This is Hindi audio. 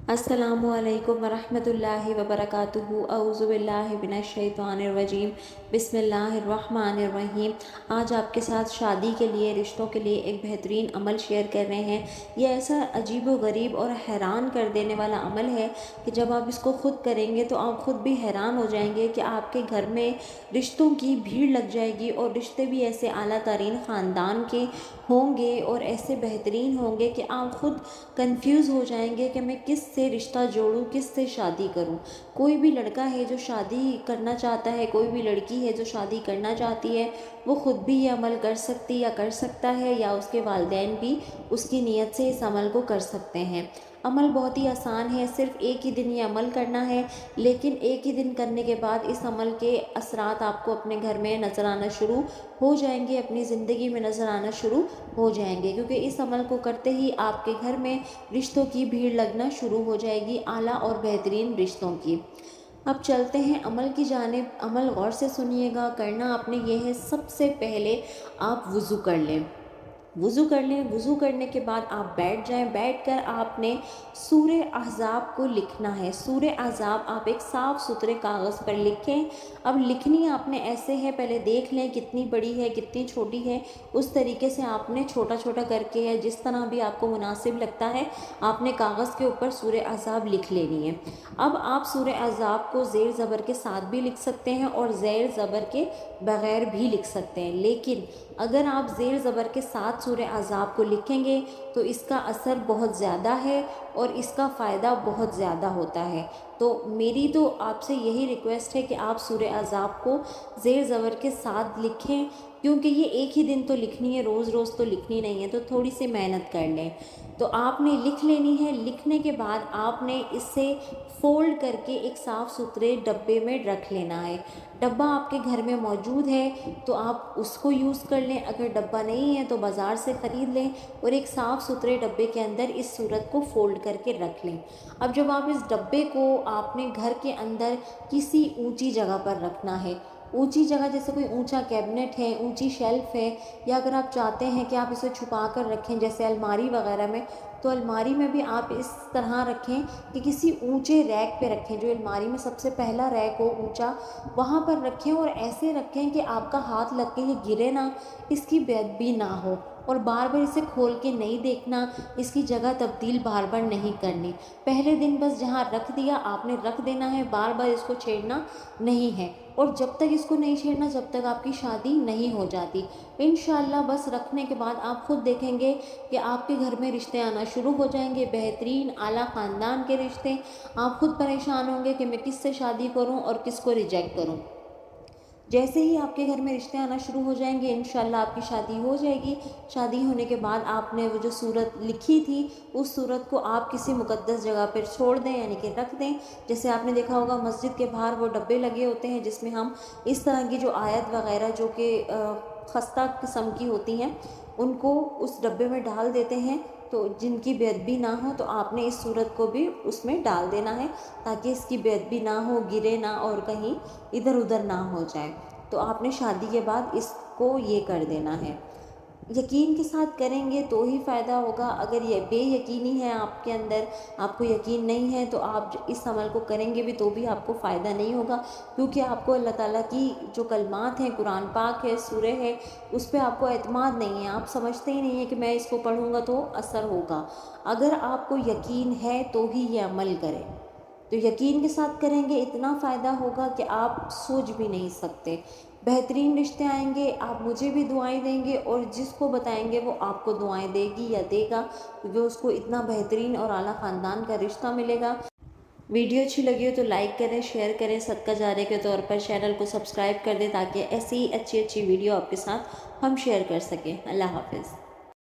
अस्सलामुअलैकुम वरहमतुल्लाहि वबरकातुहू औज़ु बिल्लाहि मिनश्शैतानिर्रजीम बिस्मिल्लाहिर्रहमानिर्रहीम। आज आपके साथ शादी के लिए, रिश्तों के लिए एक बेहतरीन अमल शेयर कर रहे हैं। यह ऐसा अजीब व गरीब और हैरान कर देने वाला अमल है कि जब आप इसको ख़ुद करेंगे तो आप ख़ुद भी हैरान हो जाएंगे कि आपके घर में रिश्तों की भीड़ लग जाएगी और रिश्ते भी ऐसे आला तरीन ख़ानदान के होंगे और ऐसे बेहतरीन होंगे कि आप ख़ुद कंफ्यूज हो जाएंगे कि मैं किस से रिश्ता जोड़ूं, किस से शादी करूं। कोई भी लड़का है जो शादी करना चाहता है, कोई भी लड़की है जो शादी करना चाहती है, वो ख़ुद भी ये अमल कर सकती या कर सकता है, या उसके वालिदैन भी उसकी नीयत से इस अमल को कर सकते हैं। अमल बहुत ही आसान है, सिर्फ़ एक ही दिन ये अमल करना है। लेकिन एक ही दिन करने के बाद इस अमल के असरात आपको अपने घर में नज़र आना शुरू हो जाएंगे, अपनी ज़िंदगी में नज़र आना शुरू हो जाएंगे, क्योंकि इस अमल को करते ही आपके घर में रिश्तों की भीड़ लगना शुरू हो जाएगी, आला और बेहतरीन रिश्तों की। अब चलते हैं अमल की जानिब। अमल गौर से सुनिएगा। करना आपने ये है, सबसे पहले आप वज़ू कर लें। वज़ू कर लें। वज़ू करने के बाद आप बैठ जाएं। बैठकर आपने सूरे अहज़ाब को लिखना है। सूरे अहज़ाब आप एक साफ़ सुथरे कागज़ पर लिखें। अब लिखनी आपने ऐसे है, पहले देख लें कितनी बड़ी है, कितनी छोटी है। उस तरीके से आपने छोटा छोटा करके है, जिस तरह भी आपको मुनासिब लगता है, आपने कागज़ के ऊपर सूरे अहज़ाब लिख लेनी है। अब आप सूरे अहज़ाब को ज़ेर ज़बर के साथ भी लिख सकते हैं और ज़ेर ज़बर के बग़ैर भी लिख सकते हैं। लेकिन अगर आप ज़ेर ज़बर के साथ सूरे अहज़ाब को लिखेंगे तो इसका असर बहुत ज़्यादा है और इसका फ़ायदा बहुत ज़्यादा होता है। तो मेरी तो आपसे यही रिक्वेस्ट है कि आप सूरे अहज़ाब को ज़ेर ज़बर के साथ लिखें, क्योंकि ये एक ही दिन तो लिखनी है, रोज़ रोज़ तो लिखनी नहीं है, तो थोड़ी सी मेहनत कर लें। तो आपने लिख लेनी है। लिखने के बाद आपने इसे फ़ोल्ड करके एक साफ़ सुथरे डब्बे में रख लेना है। डब्बा आपके घर में मौजूद है तो आप उसको यूज़ कर लें, अगर डब्बा नहीं है तो बाज़ार से ख़रीद लें और एक साफ़ सुथरे डब्बे के अंदर इस सूरत को फ़ोल्ड करके रख लें। अब जब आप इस डब्बे को आपने घर के अंदर किसी ऊंची जगह पर रखना है। ऊंची जगह जैसे कोई ऊंचा कैबिनेट है, ऊंची शेल्फ़ है, या अगर आप चाहते हैं कि आप इसे छुपा कर रखें जैसे अलमारी वगैरह में, तो अलमारी में भी आप इस तरह रखें कि किसी ऊंचे रैक पे रखें, जो अलमारी में सबसे पहला रैक हो ऊंचा, वहाँ पर रखें। और ऐसे रखें कि आपका हाथ लग के ये गिरे ना, इसकी बेअदबी ना हो। और बार बार इसे खोल के नहीं देखना, इसकी जगह तब्दील बार बार नहीं करनी। पहले दिन बस जहाँ रख दिया आपने रख देना है, बार बार इसको छेड़ना नहीं है। और जब तक इसको नहीं छेड़ना, जब तक आपकी शादी नहीं हो जाती। इंशाअल्लाह बस रखने के बाद आप खुद देखेंगे कि आपके घर में रिश्ते आना शुरू हो जाएंगे, बेहतरीन आला ख़ानदान के रिश्ते। आप खुद परेशान होंगे कि मैं किससे शादी करूं और किसको रिजेक्ट करूं। जैसे ही आपके घर में रिश्ते आना शुरू हो जाएंगे, इंशाल्लाह आपकी शादी हो जाएगी। शादी होने के बाद आपने वो जो सूरत लिखी थी, उस सूरत को आप किसी मुक़द्दस जगह पर छोड़ दें, यानी कि रख दें। जैसे आपने देखा होगा मस्जिद के बाहर वो डब्बे लगे होते हैं जिसमें हम इस तरह की जो आयत वगैरह जो कि खस्ता किस्म की होती हैं, उनको उस डब्बे में डाल देते हैं। तो जिनकी बेअदबी ना हो, तो आपने इस सूरत को भी उसमें डाल देना है, ताकि इसकी बेअदबी ना हो, गिरे ना और कहीं इधर उधर ना हो जाए। तो आपने शादी के बाद इसको ये कर देना है। यकीन के साथ करेंगे तो ही फ़ायदा होगा। अगर ये बेयकीनी है आपके अंदर, आपको यकीन नहीं है, तो आप इस अमल को करेंगे भी तो भी आपको फ़ायदा नहीं होगा, क्योंकि आपको अल्लाह ताला की जो कलमात हैं, कुरान पाक है, सूरह है, उस पर आपको एतमाद नहीं है। आप समझते ही नहीं है कि मैं इसको पढ़ूँगा तो असर होगा। अगर आपको यकीन है तो ही ये अमल करें। तो यकीन के साथ करेंगे, इतना फ़ायदा होगा कि आप सोच भी नहीं सकते। बेहतरीन रिश्ते आएंगे, आप मुझे भी दुआएं देंगे और जिसको बताएंगे वो आपको दुआएं देगी या देगा, क्योंकि उसको इतना बेहतरीन और आला ख़ानदान का रिश्ता मिलेगा। वीडियो अच्छी लगी हो तो लाइक करें, शेयर करें, सदका जारिया के तौर पर चैनल को सब्सक्राइब कर दें, ताकि ऐसी ही अच्छी अच्छी वीडियो आपके साथ हम शेयर कर सकें। अल्लाह हाफ़िज़।